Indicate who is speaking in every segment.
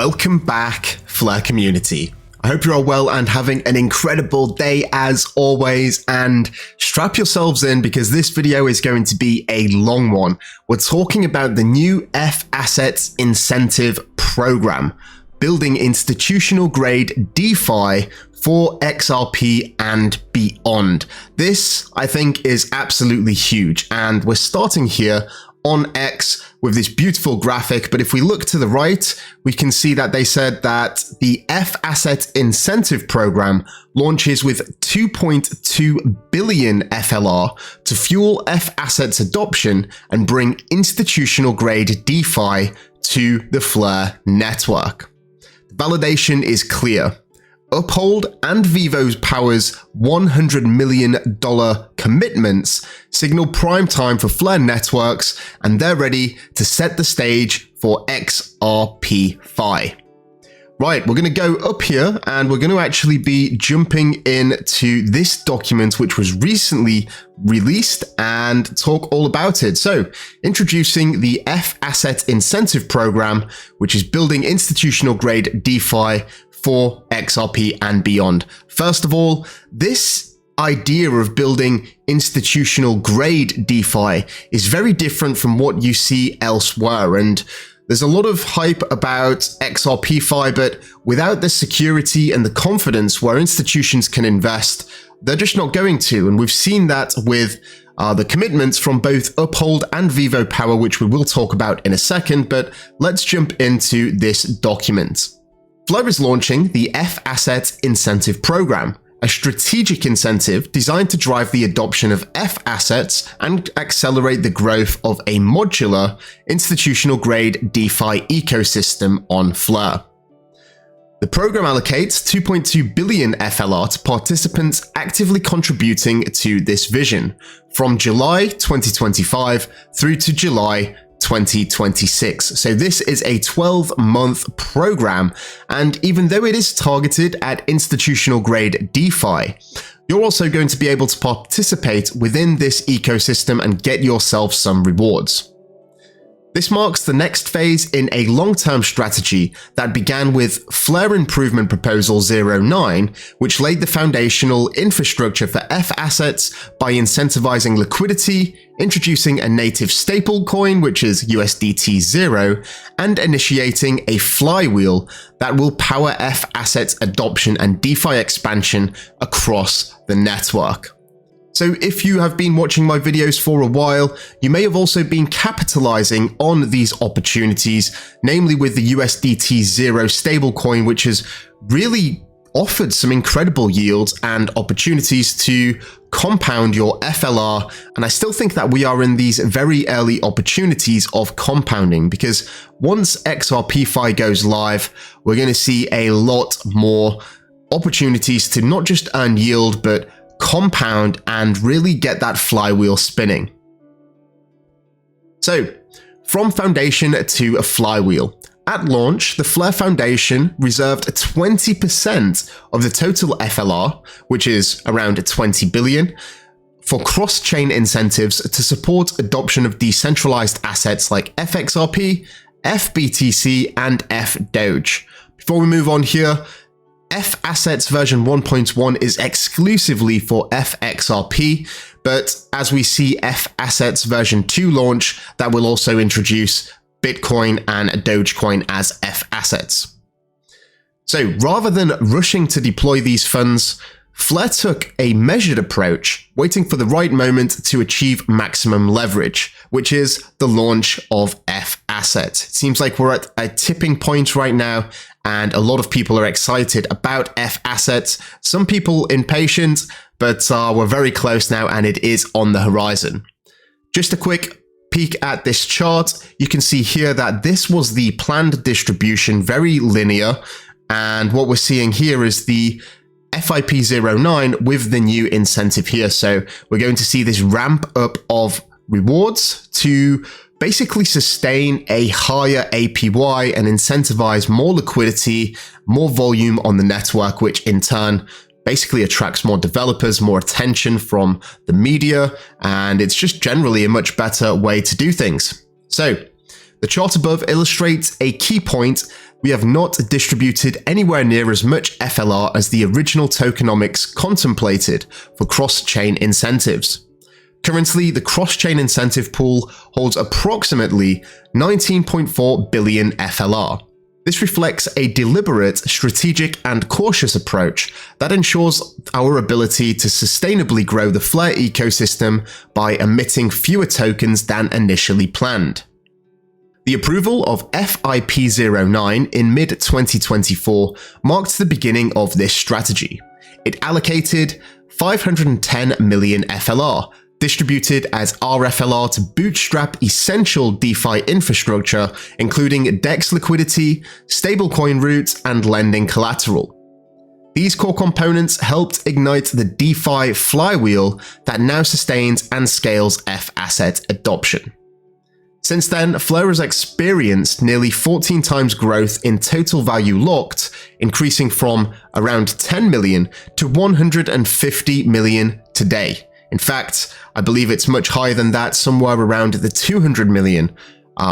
Speaker 1: Welcome back, Flare community. I hope you're all well and having an incredible day as always, and strap yourselves in because this video is going to be a long one. We're talking about the new FAsset Incentive program, building institutional grade DeFi for XRP and beyond. This, I think, is absolutely huge, and we're starting here on X with this beautiful graphic, but if we look to the right, we can see that they said that the FAsset Incentive program launches with 2.2 billion FLR to fuel FAssets adoption and bring institutional grade DeFi to the Flare network. The validation is clear. Uphold and Vivo Power's $100 million commitments signal prime time for Flare networks, and they're ready to set the stage for XRP Fi. Right, we're going to go up here and we're going to actually be jumping into this document which was recently released and talk all about it. So, introducing the FAsset Incentive program, which is building institutional grade DeFi for XRP and beyond. First of all, this idea of building institutional grade DeFi is very different from what you see elsewhere, and there's a lot of hype about XRP Fi, but without the security and the confidence where institutions can invest, they're just not going to, and we've seen that with the commitments from both Uphold and Vivo Power, which we will talk about in a second, but let's jump into this document. Flare is launching the FAsset Incentive program, a strategic incentive designed to drive the adoption of FAssets and accelerate the growth of a modular, institutional-grade DeFi ecosystem on Flare. The program allocates 2.2 billion FLR to participants actively contributing to this vision from July 2025 through to July 2026. So this is a 12-month program, and even though it is targeted at institutional grade DeFi, you're also going to be able to participate within this ecosystem and get yourself some rewards. This marks the next phase in a long-term strategy that began with Flare Improvement Proposal 09, which laid the foundational infrastructure for FAssets by incentivizing liquidity, introducing a native stablecoin, which is USDT 0, and initiating a flywheel that will power FAssets adoption and DeFi expansion across the network. So if you have been watching my videos for a while, you may have also been capitalizing on these opportunities, namely with the USDT 0 stablecoin, which has really offered some incredible yields and opportunities to compound your FLR. And I still think that we are in these very early opportunities of compounding, because once XRP Fi goes live, we're going to see a lot more opportunities to not just earn yield, but compound and really get that flywheel spinning. So, from foundation to a flywheel. At launch, the Flare Foundation reserved 20% of the total FLR, which is around 20 billion, for cross-chain incentives to support adoption of decentralized assets like FXRP, FBTC, and FDoge. Before we move on here, FAssets version 1.1 is exclusively for FXRP, but as we see FAssets version 2 launch, that will also introduce Bitcoin and Dogecoin as FAssets. So rather than rushing to deploy these funds, Flare took a measured approach, waiting for the right moment to achieve maximum leverage, which is the launch of FAsset. It seems like we're at a tipping point right now, and a lot of people are excited about FAssets. Some people impatient, but we're very close now and it is on the horizon. Just a quick peek at this chart. You can see here that this was the planned distribution, very linear. And what we're seeing here is the FIP09 with the new incentive here. So we're going to see this ramp up of rewards to basically sustain a higher APY and incentivize more liquidity, more volume on the network, which in turn basically attracts more developers, more attention from the media, and it's just generally a much better way to do things. So the chart above illustrates a key point we have not distributed anywhere near as much FLR as the original tokenomics contemplated for cross-chain incentives. Currently, the cross-chain incentive pool holds approximately 19.4 billion FLR. This reflects a deliberate, strategic, and cautious approach that ensures our ability to sustainably grow the Flare ecosystem by emitting fewer tokens than initially planned. The approval of FIP09 in mid-2024 marked the beginning of this strategy. It allocated 510 million FLR, distributed as rFLR to bootstrap essential DeFi infrastructure, including DEX liquidity, stablecoin routes, and lending collateral. These core components helped ignite the DeFi flywheel that now sustains and scales FAsset adoption. Since then, Flare has experienced nearly 14 times growth in total value locked, increasing from around 10 million to 150 million today. In fact, I believe it's much higher than that, somewhere around the 200 million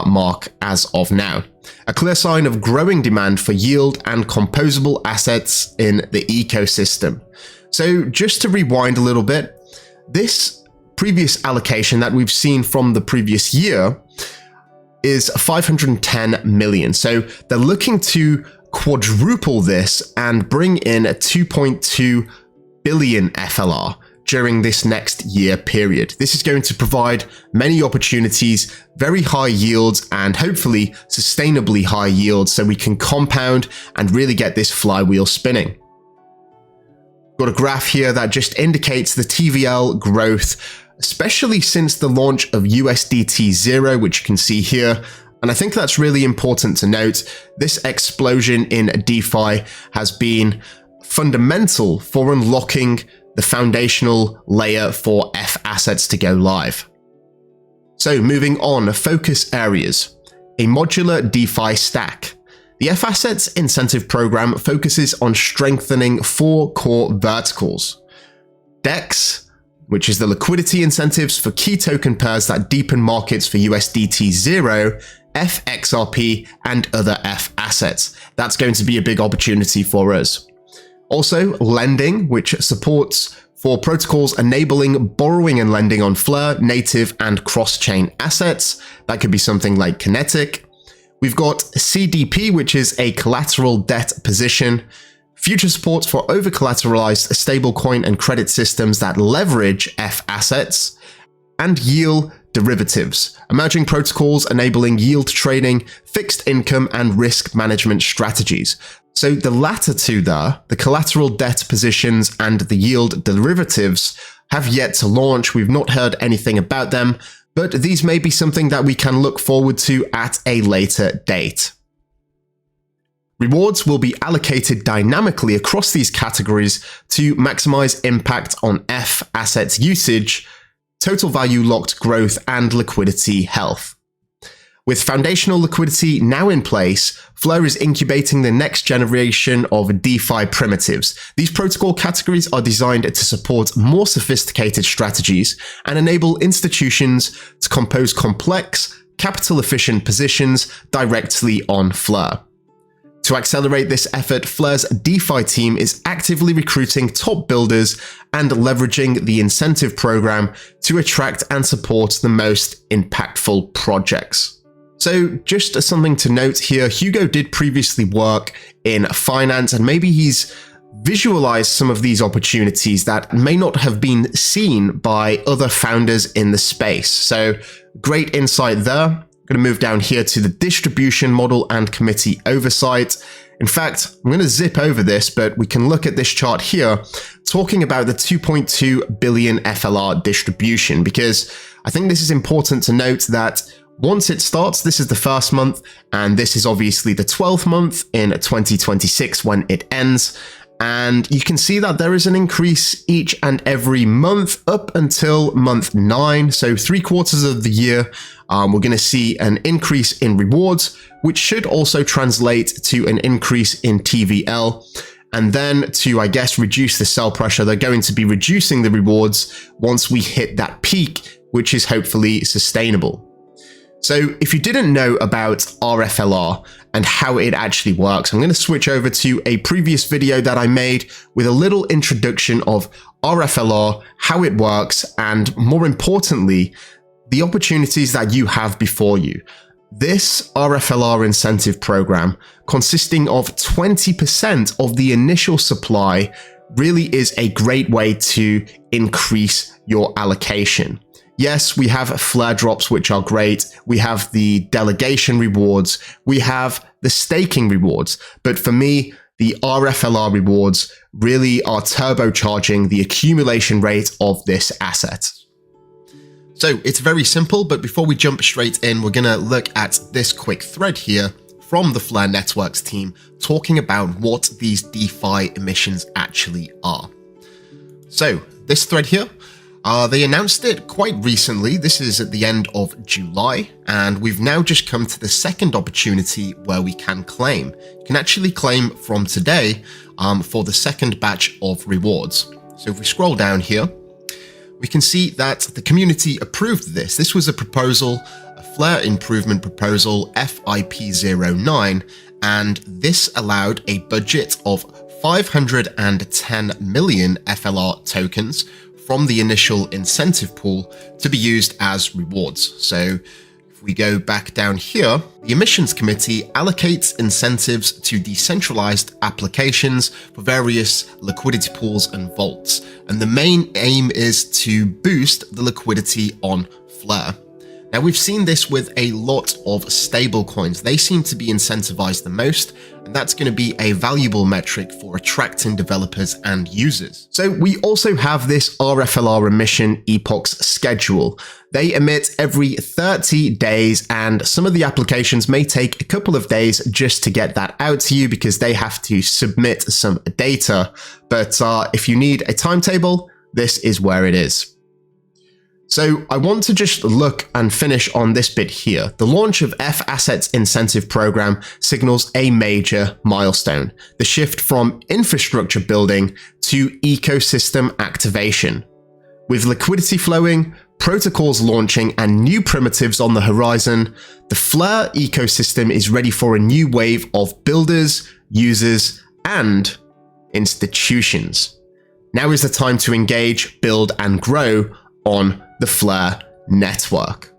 Speaker 1: mark as of now. A clear sign of growing demand for yield and composable assets in the ecosystem. So just to rewind a little bit, this previous allocation that we've seen from the previous year is 510 million. So they're looking to quadruple this and bring in 2.2 billion FLR during this next year period. This is going to provide many opportunities, very high yields, and hopefully sustainably high yields so we can compound and really get this flywheel spinning. Got a graph here that just indicates the TVL growth, especially since the launch of USDT 0, which you can see here. And I think that's really important to note. This explosion in DeFi has been fundamental for unlocking the foundational layer for FAssets to go live. So moving on, focus areas. A modular DeFi stack. The FAsset incentive program focuses on strengthening 4 core verticals. DEX, which is the liquidity incentives for key token pairs that deepen markets for USDT 0, FXRP, and other FAssets. That's going to be a big opportunity for us. Also, lending, which supports for protocols enabling borrowing and lending on Flare, native, and cross-chain assets. That could be something like Kinetic. We've got CDP, which is a collateral debt position. Future support for over-collateralized stablecoin and credit systems that leverage FAssets. And yield derivatives, emerging protocols enabling yield trading, fixed income, and risk management strategies. So the latter two there, the collateral debt positions and the yield derivatives, have yet to launch. We've not heard anything about them, but these may be something that we can look forward to at a later date. Rewards will be allocated dynamically across these categories to maximize impact on FAssets usage, total value locked growth, and liquidity health. With foundational liquidity now in place, Flare is incubating the next generation of DeFi primitives. These protocol categories are designed to support more sophisticated strategies and enable institutions to compose complex, capital-efficient positions directly on Flare. To accelerate this effort, Flare's DeFi team is actively recruiting top builders and leveraging the incentive program to attract and support the most impactful projects. So just something to note here, Hugo did previously work in finance, and maybe he's visualized some of these opportunities that may not have been seen by other founders in the space. So great insight there. I'm going to move down here to the distribution model and committee oversight. In fact, I'm going to zip over this, but we can look at this chart here talking about the 2.2 billion FLR distribution, because I think this is important to note that once it starts, this is the first month, and this is obviously the 12th month in 2026 when it ends. And you can see that there is an increase each and every month up until month 9. So 3/4 of the year, we're going to see an increase in rewards, which should also translate to an increase in TVL. And then to, I guess, reduce the sell pressure, they're going to be reducing the rewards once we hit that peak, which is hopefully sustainable. So if you didn't know about rFLR and how it actually works. I'm going to switch over to a previous video that I made with a little introduction of rFLR, how it works, and more importantly, the opportunities that you have before you. This rFLR incentive program, consisting of 20% of the initial supply, really is a great way to increase your allocation. Yes, we have flare drops, which are great. We have the delegation rewards. We have the staking rewards. But for me, the rFLR rewards really are turbocharging the accumulation rate of this asset. So it's very simple, but before we jump straight in, we're going to look at this quick thread here from the Flare Networks team talking about what these DeFi emissions actually are. So this thread here, they announced it quite recently. This is at the end of July, and we've now just come to the second opportunity where we can claim. You can actually claim from today for the second batch of rewards. So if we scroll down here, we can see that the community approved this. This was a proposal, a Flare improvement proposal, FIP09, and this allowed a budget of 510 million FLR tokens from the initial incentive pool to be used as rewards. So if we go back down here, the emissions committee allocates incentives to decentralized applications for various liquidity pools and vaults. And the main aim is to boost the liquidity on Flare. Now, we've seen this with a lot of stable coins. They seem to be incentivized the most, and that's going to be a valuable metric for attracting developers and users. So we also have this rFLR emission epochs schedule. They emit every 30 days, and some of the applications may take a couple of days just to get that out to you because they have to submit some data. But if you need a timetable, this is where it is. So I want to just look and finish on this bit here. The launch of FAsset's incentive program signals a major milestone, the shift from infrastructure building to ecosystem activation. With liquidity flowing, protocols launching, and new primitives on the horizon, the Flare ecosystem is ready for a new wave of builders, users, and institutions. Now is the time to engage, build, and grow on the Flare network.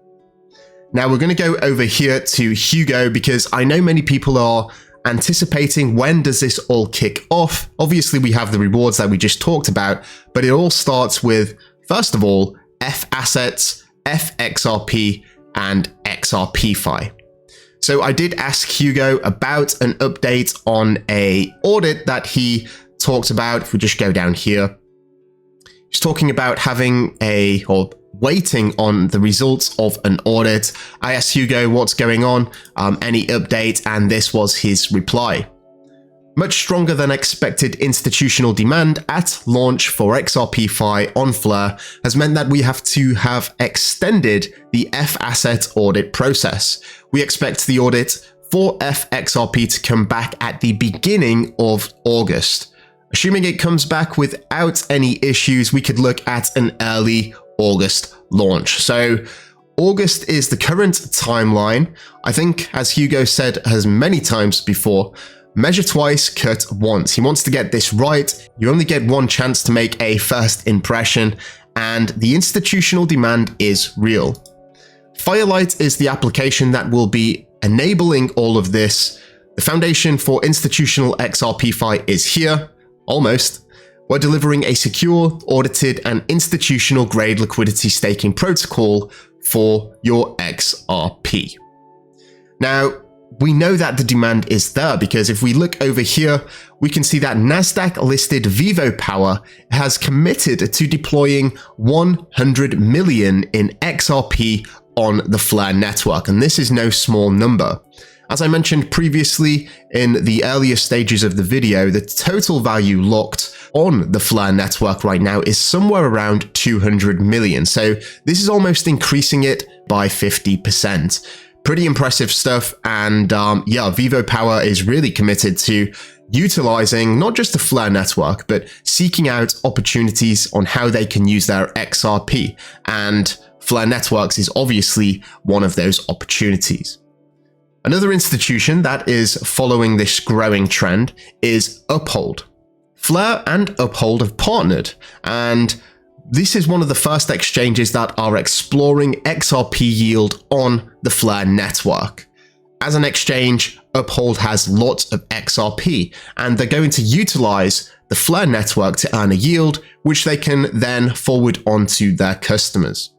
Speaker 1: Now we're going to go over here to Hugo because I know many people are anticipating when does this all kick off. Obviously we have the rewards that we just talked about, but it all starts with, first of all, FAssets, FXRP, and XRPFi. So I did ask Hugo about an update on a audit that he talked about. If we just go down here, he's talking about having or waiting on the results of an audit. I asked Hugo what's going on, any update, and this was his reply. Much stronger than expected institutional demand at launch for XRPFi on Flare has meant that we have to have extended the FAsset audit process. We expect the audit for FXRP to come back at the beginning of August. Assuming it comes back without any issues, we could look at an early August launch. So August is the current timeline. I think, as Hugo said as many times before, measure twice, cut once. He wants to get this right. You only get one chance to make a first impression, and the institutional demand is real. Firelight is the application that will be enabling all of this. The foundation for institutional XRPFi is here. Almost. We're delivering a secure, audited, and institutional grade liquidity staking protocol for your XRP. Now, we know that the demand is there because if we look over here, we can see that Nasdaq listed Vivo Power has committed to deploying 100 million in XRP on the Flare network, and this is no small number. As I mentioned previously in the earlier stages of the video, the total value locked on the Flare network right now is somewhere around 200 million. So this is almost increasing it by 50%. Pretty impressive stuff. And yeah, Vivo Power is really committed to utilizing not just the Flare network, but seeking out opportunities on how they can use their XRP. And Flare Networks is obviously one of those opportunities. Another institution that is following this growing trend is Uphold. Flare and Uphold have partnered, and this is one of the first exchanges that are exploring XRP yield on the Flare network. As an exchange, Uphold has lots of XRP, and they're going to utilize the Flare network to earn a yield, which they can then forward onto their customers.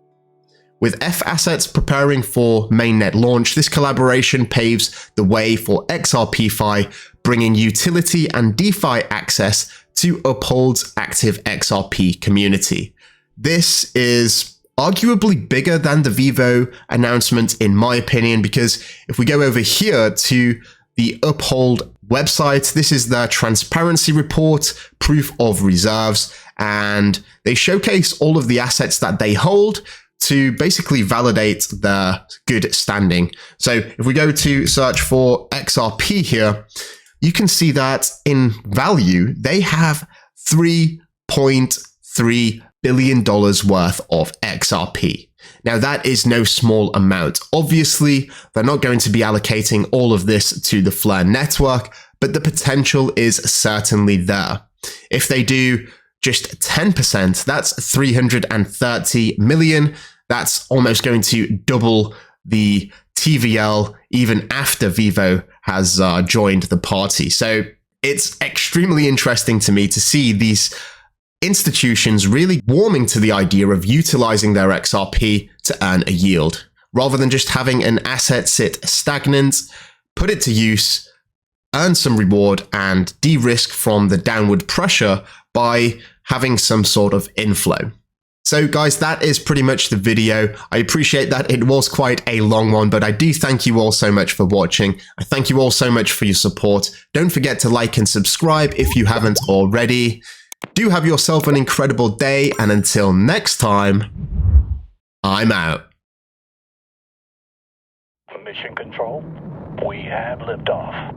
Speaker 1: With FAsset preparing for mainnet launch, this collaboration paves the way for XRPFi, bringing utility and DeFi access to Uphold's active XRP community. This is arguably bigger than the Vivo announcement, in my opinion, because if we go over here to the Uphold website, this is their transparency report, proof of reserves, and they showcase all of the assets that they hold to basically validate their good standing. So if we go to search for XRP here, you can see that in value, they have $3.3 billion worth of XRP. Now that is no small amount. Obviously, they're not going to be allocating all of this to the Flare network, but the potential is certainly there. If they do just 10%, that's 330 million. That's almost going to double the TVL even after Vivo has joined the party. So it's extremely interesting to me to see these institutions really warming to the idea of utilizing their XRP to earn a yield, rather than just having an asset sit stagnant, put it to use, earn some reward, and de-risk from the downward pressure by having some sort of inflow. So guys, that is pretty much the video. I appreciate that it was quite a long one, but I do thank you all so much for watching. I thank you all so much for your support. Don't forget to like and subscribe if you haven't already. Do have yourself an incredible day, and until next time, I'm out.
Speaker 2: Mission Control, we have liftoff.